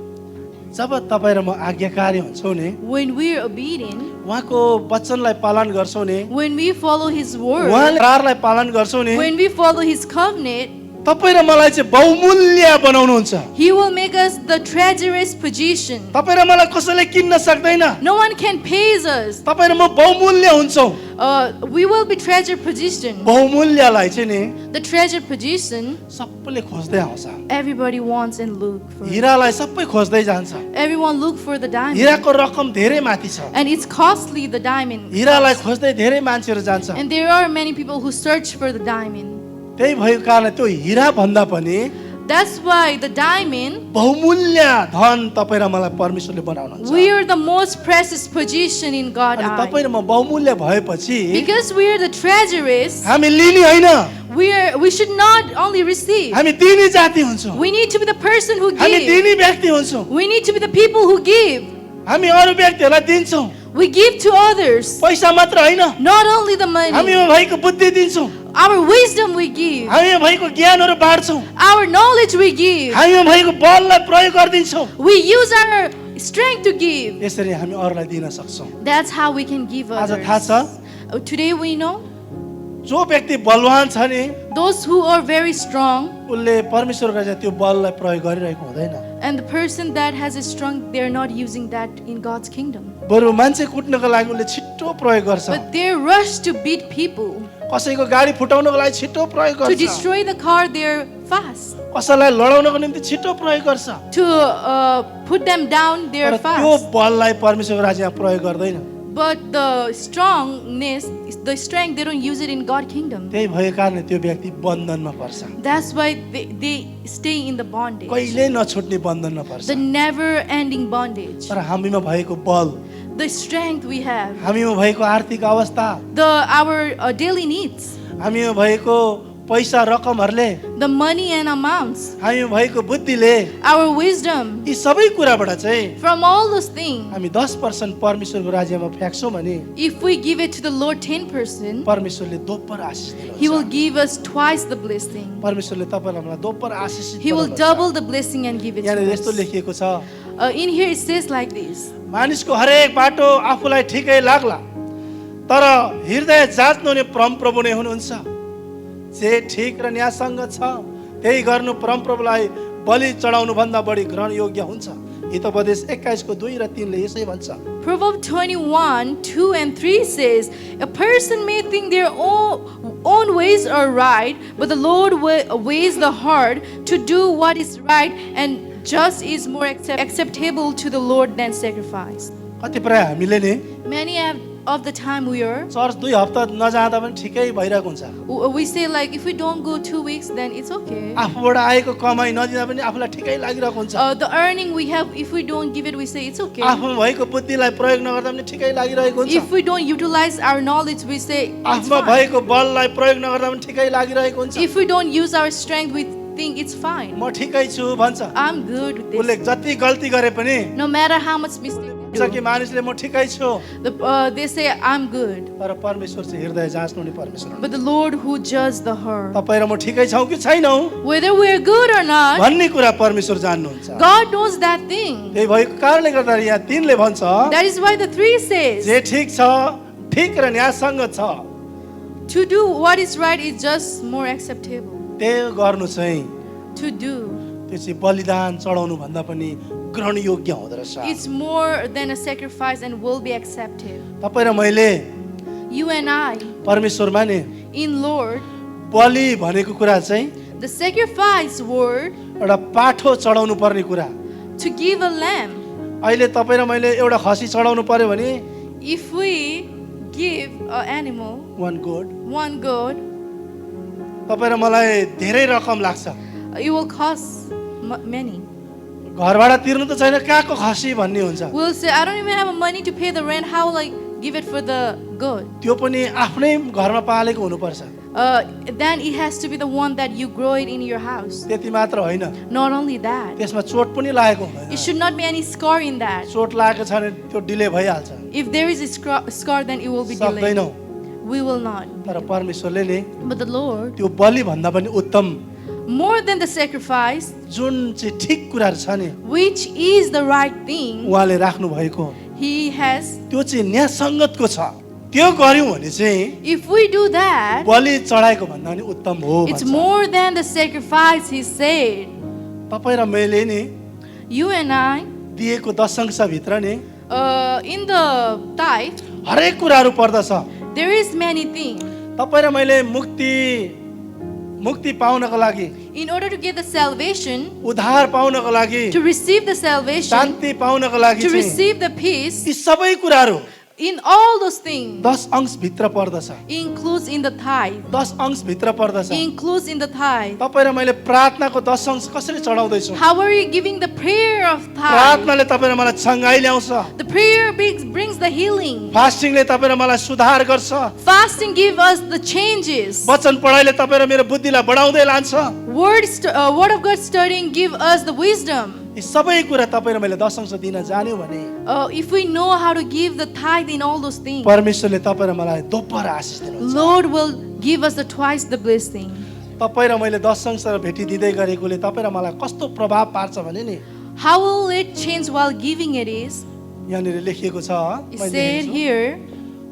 जब तपाईँ र म आज्ञाकारी हुन्छौँ नि, When we are obedient, उहाँको वचनलाई पालन गर्छौँ नि, when we follow his word, उहाँले करारलाई पालन गर्छौँ नि, when we follow his covenant, तपाईँ र मलाई चाहिँ बहुमूल्य बनाउनुहुन्छ। he will make us the treacherous possession. तपाईँ र मलाई कसैले किन्न सक्दैन। No one can pay us. तपाईँ र म बहुमूल्य हुन्छौँ। we will be treasure position. बहुमूल्यलाई चाहिँ नि The treasure position, सबैले खोज्दै आउँछ। everybody wants and look for. हिरालाई सबै खोज्दै जान्छ। Everyone look for the diamond. हिराको रकम धेरै माथि छ। And it's costly, the diamond. हिरालाई खोज्दै धेरै मान्छेहरू जान्छ। And there are many people who search for the diamond. त्यही भएको कारणले त्यो हिरा भन्दा पनि That's why the diamond, बहुमूल्य धन तपाईँ र मलाई परमेश्वरले बनाउनुहुन्छ। we are the most precious position in God's अनि तपाईँ eye. र म बहुमूल्य भएपछि Because we are the treasures, हामी लिने होइन, we should not only receive. हामी दिने जाति हुन्छौँ, We need to be the person who हामी gives. दिने व्यक्ति हुन्छौँ, We need to be the people who give. हामी अरू व्यक्तिहरूलाई दिन्छौँ। We give to others. पैसा मात्र होइन, Not only the money. हामीमा भएको बुद्धि दिन्छौँ, Our wisdom we give. हामीमा भएको ज्ञानहरू बाँड्छौँ, Our knowledge we give. हामीमा भएको बललाई प्रयोग गरिदिन्छौँ। We use our strength to give. यसरी हामी अरूलाई दिन सक्छौँ। That's how we can give आज others. थाहा छ Today we know जो व्यक्ति बलवान छ नि those who are very strong, उसले परमेश्वरको चाहिँ त्यो बललाई प्रयोग गरिरहेको हुँदैन। and the person that has a strong, they're not using that in God's kingdom. बरु मान्छे कुट्नको लागि उसले छिट्टो प्रयोग गर्छ, But they rush to beat people. कसैको गाडी फुटाउनको लागि छिट्टो प्रयोग To गर्छ, destroy the car, they're fast. कसैलाई लडाउनको निम्ति छिट्टो प्रयोग गर्छ। To put them down, they're तर त्यो fast. बललाई परमेश्वरको राज्यमा प्रयोग गर्दैन। But the strongness, the strength, they don't use it in God's kingdom. त्यही भएको कारणले त्यो व्यक्ति बन्धनमा पर्छ, That's why they stay in the bondage, कहिल्यै नछुट्ने बन्धनमा पर्छ। the never-ending bondage. तर हामीमा भएको बल, The strength we have, हामीमा भएको आर्थिक अवस्था, our daily needs, हामीमा भएको पैसा रकमहरूले, the money and amounts, हामीमा भएको बुद्धिले, our wisdom, यी सबै कुराबाट चाहिँ from all those things, हामी 10% परमेश्वरको राज्यमा फ्याँक्छौँ भने if we give it to the Lord 10%, परमेश्वरले दोब्बर आशिष He will दिनुहुन्छ। give us twice the blessing. परमेश्वरले तपाईँलाई मलाई दोब्बर आशिष He will दिनुहुन्छ। double the blessing and give it यहाँनिर to यस्तो us. लेखिएको छ, In here it says like this. मानिसको हरेक बाटो आफूलाई ठिकै लाग्ला, तर हृदय जाँच्नु हुने परमप्रभु नै हुनुहुन्छ। जे ठिक र न्यायसँग छ त्यही गर्नु परमप्रभुलाई बलि चढाउनु भन्दा बढी ग्रहण योग्य हुन्छ। हितोपदेश 21:2 र 3 ले यसै भन्छ। Proverbs 21:2 and 3 says, a person may think their own ways are right, but the Lord weighs the heart. To do what is right and just is more acceptable to the Lord than sacrifice. कतिपय हामीले नि Many of the time we are, church 2 हप्ता नजाँदा पनि ठिकै भइरहेको हुन्छ। we say like, if we don't go 2 weeks, then it's okay. आफूबाट आएको कमाइ नदिँदा पनि आफूलाई ठिकै लागिरहेको हुन्छ। The earning we have, if we don't give it, we say it's okay. आफूमा भएको बुद्धिलाई प्रयोग नगर्दा पनि ठिकै लागिरहेको हुन्छ। If we don't utilize our knowledge, we say it's आफूमा fine. भएको बललाई प्रयोग नगर्दा पनि ठिकै लागिरहेको हुन्छ। If we don't use our strength, we think it's fine. म ठिकै छु भन्छ। I'm good with उसले this. जति गल्ती गरे पनि No matter how much mistake we भन्छ कि do, मानिसले म ठिकै छु, they say I'm good. तर परमेश्वर चाहिँ हृदय जाँच्नु नि परमेश्वर हुनुहुन्छ। But the Lord who judges the heart, तपाईँ र म ठिकै छौँ कि छैनौँ whether we're good or not, भन्ने कुरा परमेश्वर जान्नुहुन्छ। God knows that thing. त्यही भएको कारणले गर्दा यहाँ 3 ले भन्छ, That is why the 3 says, जे ठिक छ, ठिक र न्यायसँग छ, to do what is right is just more acceptable. त्यो गर्नु चाहिँ To do, त्यो चाहिँ बलिदान चढाउनु भन्दा पनि ग्रहण योग्य हुँदो रहेछ। it's more than a sacrifice and will be accepted. तपाईँ र मैले You and I, परमेश्वरमा नि in Lord, बलि भनेको कुरा चाहिँ the sacrifice word, एउटा पाठो चढाउनु पर्ने कुरा। to give a lamb. अहिले तपाईँ र मैले एउटा खसी चढाउनु पर्यो भने If we give an animal, one goat, one goat, तपाईँ र मलाई धेरै रकम लाग्छ। it will cost many. घर भाडा तिर्नु त छैन, कहाँको खसी भन्ने हुन्छ। We'll say, I don't even have money to pay the rent. How will I give it for the goat? त्यो पनि आफ्नै घरमा पालेको हुनुपर्छ। Then it has to be the one that you grow it in your house. त्यति मात्र होइन, Not only that, त्यसमा चोट पनि लागेको हुँदैन। it should not be any scar in that. चोट लागेको छ भने त्यो डिले भइहाल्छ, If there is a scar, then it will be delayed. सक्दैनौ। We will not. तर परमेश्वरले नि But the Lord, त्यो बलि भन्दा पनि उत्तम more than the sacrifice, जुन चाहिँ ठिक कुराहरू छ नि which is the right thing, उहाँले राख्नु भएको He has. त्यो चाहिँ न्यायसङ्गतको छ। त्यो गर्यौँ भने चाहिँ If we do that, बलि चढाएको भन्दा पनि उत्तम हो it's भन्छ। more than the sacrifice, He said. तपाईँ र मैले नि You and I, दिएको दशंशभित्र नि in the tithe, हरेक कुराहरू पर्दछ। There is many things. तपाईँ र मैले मुक्ति पाउनको लागि, In order to get the salvation, उद्धार पाउनको लागि, to receive the salvation, शान्ति पाउनको लागि to चाहिँ receive the peace, यी सबै कुराहरू in all those things, 10 अंश भित्र पर्दछ। includes in the tithe. 10 अंश भित्र पर्दछ। Includes in the tithe. तपाईँ र मैले प्रार्थनाको 10 अंश कसरी चढाउँदैछौँ? How are you giving the prayer of tithe? प्रार्थनाले तपाईँ र मलाई चङ्गाई ल्याउँछ। The prayer brings the healing. फास्टिङले तपाईँ र मलाई सुधार गर्छ। Fasting gives us the changes. वचन पढाइले तपाईँ र मेरो बुद्धिलाई बढाउँदै लान्छ। Word of God studying give us the wisdom. यी सबै कुरा तपाईँ र मैले 10 अंश दिन जान्यौँ भने If we know how to give the tithe in all those things, परमेश्वरले तपाईँ र मलाई दोब्बर आशिष दिनुहुन्छ। Lord will give us the twice the blessing. तपाईँ र मैले 10 अंश भेटिदिँदै गरेकोले तपाईँ र मलाई कस्तो प्रभाव पार्छ भने नि, How will it change while giving it is? यहाँनिर लेखिएको छ, It मैले said लेखेको छु, here,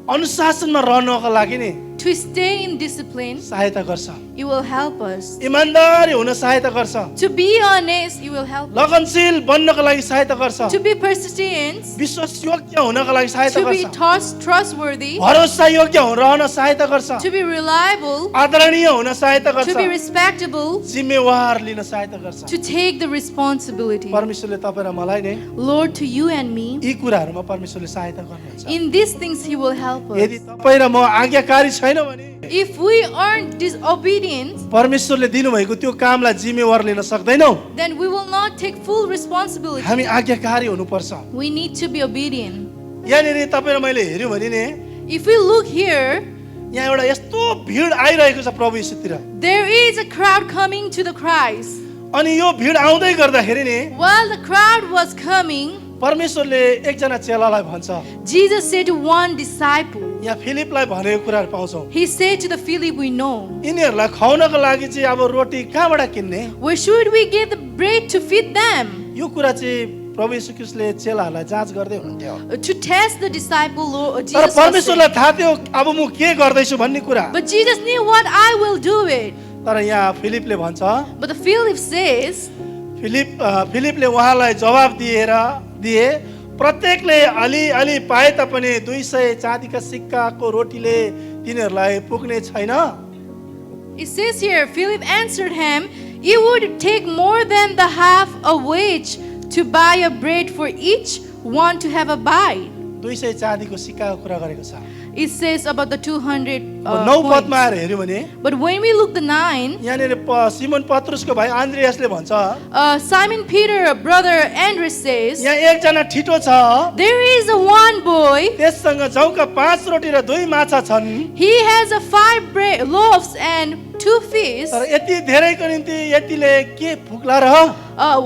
अनुशासनमा रहनको लागि नि to stay in discipline, सहायता गर्छ। it will help us. इमानदारी हुन सहायता गर्छ। To be honest, it will help us. लगनशील बन्नको लागि सहायता गर्छ। To be persistent, विश्वासयोग्य हुनको लागि सहायता to be गर्छ। trustworthy, भरोसायोग्य रहन सहायता गर्छ। to be reliable, आदरणीय हुन सहायता to be गर्छ। respectable, जिम्मेवार लिन सहायता गर्छ। to take the responsibility. परमेश्वरले तपाईँ र मलाई नै Lord, to you and me, यी कुराहरूमा परमेश्वरले सहायता गर्नुहुन्छ। in these things He will help यदि us. तपाईँ र म आज्ञाकारी छैन भने If we aren't disobedient, परमेश्वरले दिनुभएको त्यो कामलाई जिम्मेवार लिन सक्दैनौँ। then we will not take full responsibility. हामी आज्ञाकारी हुनुपर्छ। We need to be obedient. यहाँनिर तपाईँ र मैले हेऱ्यौँ भने नि If we look here, यहाँ एउटा यस्तो भिड आइरहेको छ प्रभु यीशुतिर। there is a crowd coming to the Christ. अनि यो भिड आउँदै गर्दाखेरि नि While the crowd was coming, परमेश्वरले एकजना चेलालाई भन्छ, Jesus said to one disciple, यहाँ फिलिपलाई भनेको कुराहरू पाउँछौँ। He said to the Philip we know, यिनीहरूलाई खुवाउनको लागि चाहिँ अब रोटी कहाँबाट किन्ने? where should we get the bread to feed them? यो कुरा चाहिँ प्रभु यीशु ख्रीष्टले चेलाहरूलाई जाँच गर्दै हुनुहुन्थ्यो। To test the disciple, Lord, तर Jesus was saying, परमेश्वरलाई थाहा थियो अब म के गर्दैछु भन्ने कुरा। but Jesus knew what I will do it. तर यहाँ फिलिपले भन्छ, But the Philip says, फिलिपले उहाँलाई जवाब दिए प्रत्येकले अलि पाए तापनि 200 चाँदीका सिक्काको रोटीले तिनीहरूलाई पुग्ने छैन। it says here, Philip answered him, it would take more than the half a wage to buy a bread for each one to have a bite. 200 चाँदीको सिक्काको कुरा गरेको छ। It says about the 200 9 पदमा points. आएर हेऱ्यो भने But when we look the 9, यहाँनिर Simon पत्रुसको भाइ आन्द्रियासले भन्छ, Simon Peter, brother Andrew says, यहाँ एकजना ठिटो छ, there is a one boy, त्यससँग जौका 5 रोटी र 2 माछा छन्। he has a 5 loaves and 2 fish. तर यति धेरैको निम्ति यतिले के पुग्ला र?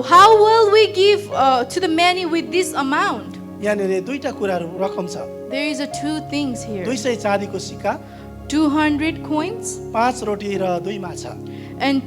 How will we give to the many with this amount? यहाँनिर दुईटा कुराहरू रकम छ। There is a 2 things here. 200 चाँदीको सिक्का, 200 coins 5 रोटी र 2 माछा। and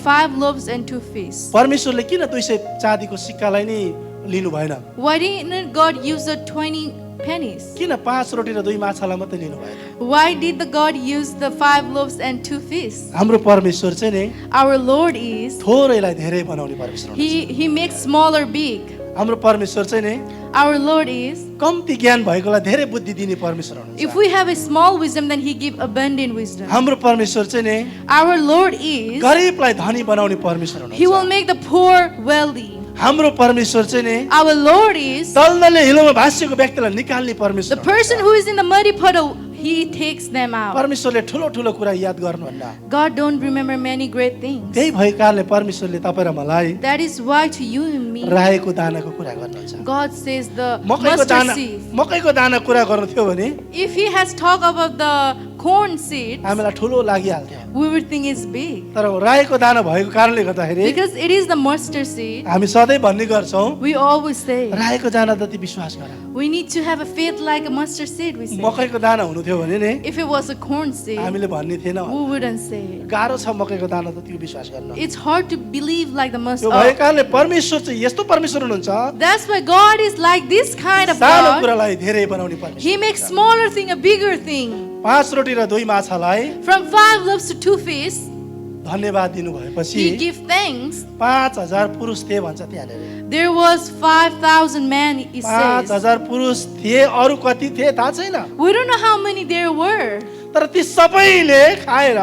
5 loaves and 2 fish. परमेश्वरले किन 200 चाँदीको सिक्कालाई नि लिनु भएन? Why didn't God use the 20 pennies? किन 5 रोटी र 2 माछालाई मात्रै लिनु भएन? Why did the God use the 5 loaves and 2 fish? हाम्रो परमेश्वर चाहिँ नि Our Lord is, थोरैलाई धेरै बनाउने परमेश्वर हुनुहुन्छ। He makes smaller big. हाम्रो परमेश्वर चाहिँ नि Our Lord is, कम्ती ज्ञान भएकोलाई धेरै बुद्धि दिने परमेश्वर if हुनुहुन्छ। we have a small wisdom, then He give abundant wisdom. हाम्रो परमेश्वर चाहिँ नि Our Lord is, गरिबलाई धनी बनाउने परमेश्वर He will हुनुहुन्छ। make the poor wealthy. हाम्रो परमेश्वर चाहिँ नि Our Lord is, दलदलले हिलोमा भासिएको व्यक्तिलाई निकाल्ने the परमेश्वर person who is in the muddy puddle, He takes them out. परमेश्वरले ठुलो ठुलो कुरा याद गर्नुहुन्न। God don't remember many great things. त्यही भएको कारणले परमेश्वरले तपाईँ र मलाई That is why to you and me, राहेको दानाको कुरा गर्नुहुन्छ। God says the मकैको दाना mustard seed. मकैको दाना कुरा गर्नु थियो भने If He has talked about the corn seed, हामीलाई ठुलो लागिहाल्थ्यो। we would think it's big. तर राहेको दाना भएको कारणले गर्दाखेरि Because it is the mustard seed, हामी सधैँ भन्ने गर्छौँ, we always say, राहेको दाना जति विश्वास गर। we need to have a faith like a mustard seed, we say. मकैको दाना हुनु थियो भने नि If it was a corn seed, हामीले भन्ने थिएन, we wouldn't say it. गाह्रो छ मकैको दाना जतिको विश्वास गर्न। It's hard to believe like the त्यो mustard. भएको कारणले परमेश्वर चाहिँ यस्तो परमेश्वर हुनुहुन्छ, That's why God is like this kind of सानो God. कुरालाई धेरै बनाउने परमेश्वर। He makes smaller thing a bigger thing. 5 रोटी र 2 माछालाई From 5 loaves to 2 fish, धन्यवाद दिनु भएपछि he gave thanks. 5000 पुरुष थिए भन्छ त्यहाँनिर। There was 5,000 men, it says. 5000 पुरुष थिए, अरू कति थिए थाहा छैन। We don't know how many there were. तर ती सबैले खाएर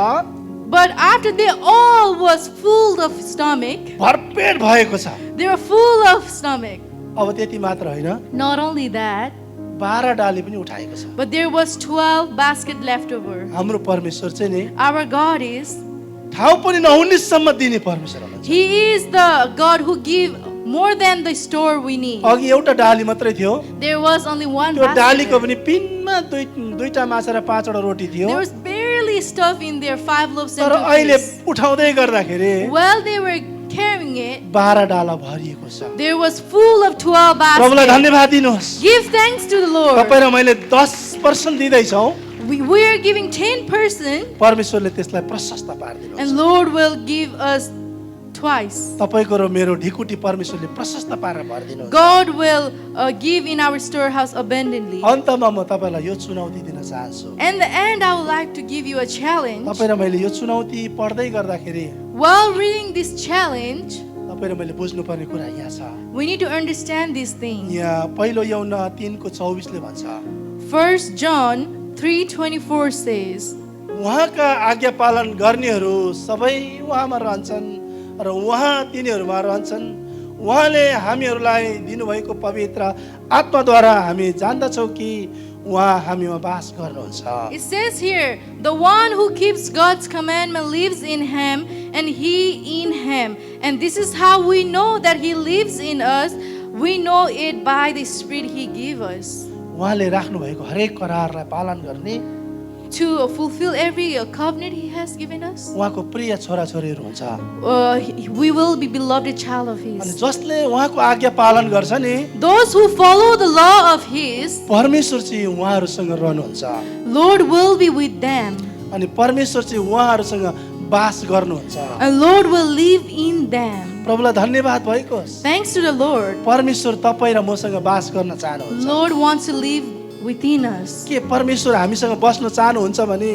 But after they all was full of stomach, भरपेट भएको छ। they were full of stomach. अब त्यति मात्र होइन, Not only that, 12 डाली पनि उठाएको छ। but there was 12 basket left over. हाम्रो परमेश्वर चाहिँ नि Our God is, ठाउँ पनि नहुनेसम्म दिने परमेश्वर हुनुहुन्छ। He is the God who give more than the store we need. अघि एउटा डाली मात्रै थियो, There was only one त्यो डालीको basket. पनि पिनमा दुईटा माछा र 5वटा रोटी थियो। There was barely stuff in there, 5 loaves and तर 2 अहिले fish. उठाउँदै गर्दाखेरि While they were carrying it, 12 डाला भरिएको छ। there was full of 12 प्रभुलाई baskets. धन्यवाद दिनुहोस्। Give thanks to the Lord. तपाईँ र मैले 10% दिँदैछौँ, We are giving 10%, परमेश्वरले त्यसलाई प्रशस्त पारिदिनुहुन्छ। and Lord will give us twice. तपाईँको र मेरो ढिकुटी परमेश्वरले प्रशस्त पारेर भरिदिनुहुन्छ। God will give in our storehouse abundantly. अन्तमा म तपाईँलाई यो चुनौती दिन चाहन्छु। In the end, I would like to give you a challenge. तपाईँ र मैले यो चुनौती पढ्दै गर्दाखेरि While reading this challenge, तपाईँ र मैले बुझ्नुपर्ने कुरा यहाँ छ। we need to understand this thing. यहाँ पहिलो यौना 3:24 ले भन्छ, 1 John 3:24 says, उहाँका आज्ञा पालन गर्नेहरू सबै उहाँमा रहन्छन् र उहाँ तिनीहरूमा रहन्छन्। उहाँले हामीहरूलाई दिनुभएको पवित्र आत्माद्वारा हामी जान्दछौँ कि उहाँ हामीमा बास गर्नुहुन्छ। it says here, the one who keeps God's commandment lives in him and he in him. And this is how we know that he lives in us. We know it by the Spirit he gave us. उहाँले राख्नुभएको हरेक करारलाई पालन गर्ने To fulfill every covenant he has given us, उहाँको प्रिय छोराछोरीहरू हुन्छ। we will be beloved child of अनि his. जसले उहाँको आज्ञा पालन गर्छ नि, Those who follow the law of his, परमेश्वर चाहिँ उहाँहरूसँग रहनुहुन्छ Lord will be with them. अनि परमेश्वर चाहिँ उहाँहरूसँग बास गर्नुहुन्छ। And Lord will live in them. प्रभुलाई धन्यवाद भएको होस्। Thanks to the Lord. परमेश्वर तपाईँ र मसँग बास गर्न चाहनुहुन्छ। Lord wants to live within us. के परमेश्वर हामीसँग बस्न चाहनुहुन्छ भने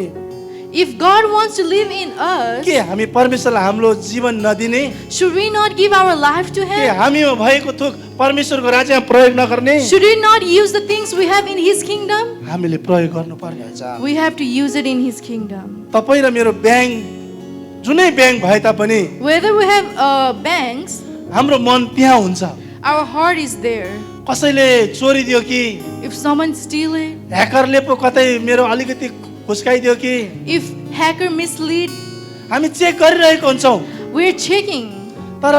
If God wants to live in us, के हामी परमेश्वरलाई हाम्रो जीवन नदिने, should we not give our life to के Him? हामीमा भएको थोक परमेश्वरको राज्यमा प्रयोग नगर्ने, Should we not use the things we have in His kingdom? हामीले प्रयोग गर्नुपर्ने हुन्छ। We have to use it in His kingdom. तपाईँ र मेरो ब्याङ्क जुनै ब्याङ्क भए तापनि Whether we have banks, हाम्रो मन त्यहाँ हुन्छ। our heart is there. कसैले चोरिदियो कि, If someone steal it, ह्याकरले पो कतै मेरो अलिकति खुस्काइदियो कि, if hacker mislead, हामी चेक गरिरहेको हुन्छौँ। we're checking. तर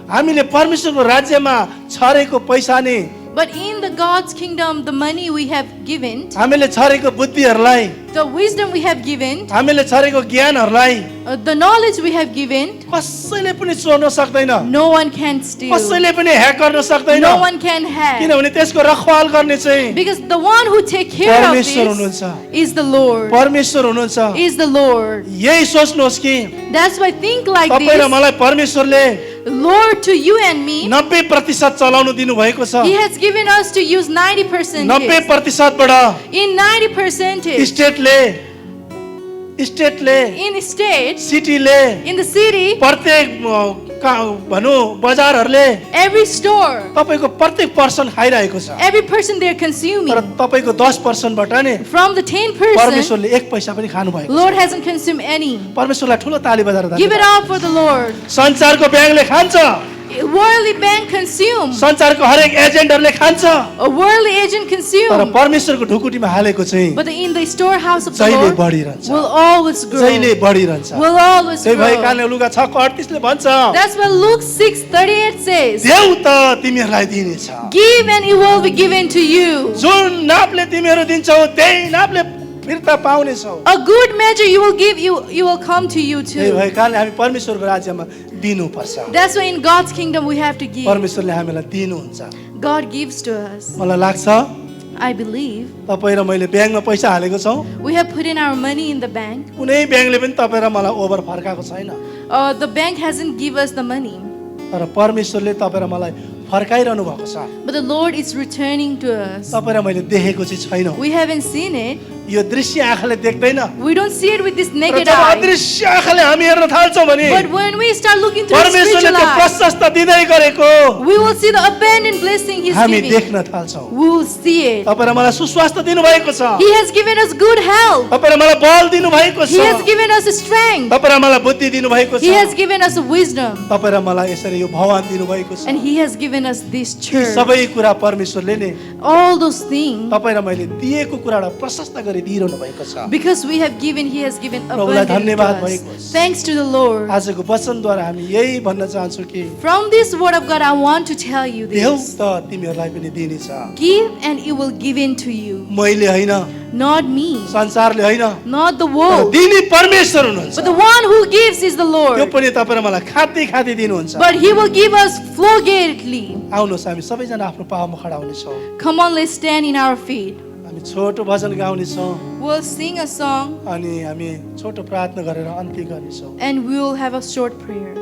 हामीले परमेश्वरको राज्यमा छरेको पैसा नि, But in the God's kingdom, the money we have given, हामीले छरेको बुद्धिहरूलाई, the wisdom we have given, हामीले छरेको ज्ञानहरूलाई the knowledge we have given, कसैले पनि चोर्न सक्दैन, no one can steal. कसैले पनि ह्याक गर्न सक्दैन, No one can have. किनभने त्यसको रखवाल गर्ने चाहिँ Because the one who take care of परमेश्वर this हुनुहुन्छ। is the Lord. परमेश्वर हुनुहुन्छ। Is the Lord. यही सोच्नुहोस् कि That's why think like तपाईँ र this. मलाई परमेश्वरले Lord, to you and me, 90% चलाउनु दिनुभएको छ। He has given us to use 90%. 90%बाट In 90%, स्टेटले in state, सिटीले in the city, प्रत्येक भनौँ बजारहरूले every store, तपाईँको प्रत्येक पर्सन खाइरहेको छ। every person they're तर consuming. तपाईँको 10%बाट नि From the 10%, परमेश्वरले 1 पैसा पनि खानु भएको छ। Lord hasn't consumed any. परमेश्वरलाई ठुलो ताली बजाएर Give it धन्यवाद। up for the Lord. संसारको ब्याङ्कले खान्छ, Worldly bank consume. संसारको हरेक एजेन्टहरूले खान्छ, A worldly agent तर consume. परमेश्वरको ढुकुटीमा हालेको चाहिँ But in the storehouse of the जहिले Lord बढिरहन्छ, will always grow. जहिले बढिरहन्छ। Will always त्यही भए grow. कारणले लुगा 6:38 ले भन्छ, That's what Luke 6:38 says. देऊ त तिमीहरूलाई दिनेछ, Give and it will be given to you. जुन नापले तिमीहरू दिन्छौ त्यही नापले फिर्ता पाउनेछौ। A good measure you will give, you will come to you त्यही too. भए कारणले हामी परमेश्वरको राज्यमा दिनुपर्छ। That's why in God's kingdom we have to give. परमेश्वरले हामीलाई दिनुहुन्छ। God gives to us. मलाई लाग्छ I believe तपाईँ र मैले ब्याङ्कमा पैसा हालेको छौँ, we have put in our money in the bank. कुनै ब्याङ्कले पनि तपाईँ र मलाई ओभर फर्काएको छैन, The bank hasn't give us the money, तर परमेश्वरले तपाईँ र मलाई फर्काइरहनु भएको छ। but the Lord is returning to us. तपाईँ र मैले देखेको चाहिँ छैन, We haven't seen it, यो दृश्य आँखाले देख्दैन, We don't see it with this तर naked जब eye. अदृश्य आँखाले हामी हेर्न थाल्छौँ भने But when we start looking through the परमेश्वरले spiritual त्यो eye, प्रशस्त दिँदै गरेको we will see the abundant blessing He's हामी giving. देख्न थाल्छौँ। We will see it. तपाईँ र मलाई सुस्वास्थ्य दिनुभएको छ, He has given us good health. तपाईँ र मलाई बल दिनुभएको छ, He has given us strength. तपाईँ र मलाई बुद्धि दिनुभएको He has छ, given us wisdom. तपाईँ र मलाई यसरी यो भवन दिनुभएको छ। And He has given us this यी church. सबै कुरा परमेश्वरले नै All those things. तपाईँ र मैले दिएको कुरालाई प्रशस्त गरी दिइरहनु भएको छ। Because we have given, He has given प्रभुलाई abundantly to धन्यवाद us. भएको होस्। Thanks to the Lord. आजको वचनद्वारा हामी यही भन्न चाहन्छौँ कि From this word of God, I want to tell you देऊ this. त तिमीहरूलाई पनि दिनेछ। Give and it will give in to you. मैले होइन, Not me, संसारले होइन, not the तर world. दिने परमेश्वर हुनुहुन्छ। But the one who gives is the त्यो Lord. पनि तपाईँ र मलाई खाँदै खाँदै दिनुहुन्छ। But He will give us flogatedly. आउनुहोस् हामी सबैजना आफ्नो पावमा खडा हुनेछौँ। Come on, let's stand in our feet. हामी छोटो भजन गाउनेछौँ We'll sing a song अनि हामी छोटो प्रार्थना गरेर अन्त्य गर्नेछौँ। and we will have a short prayer.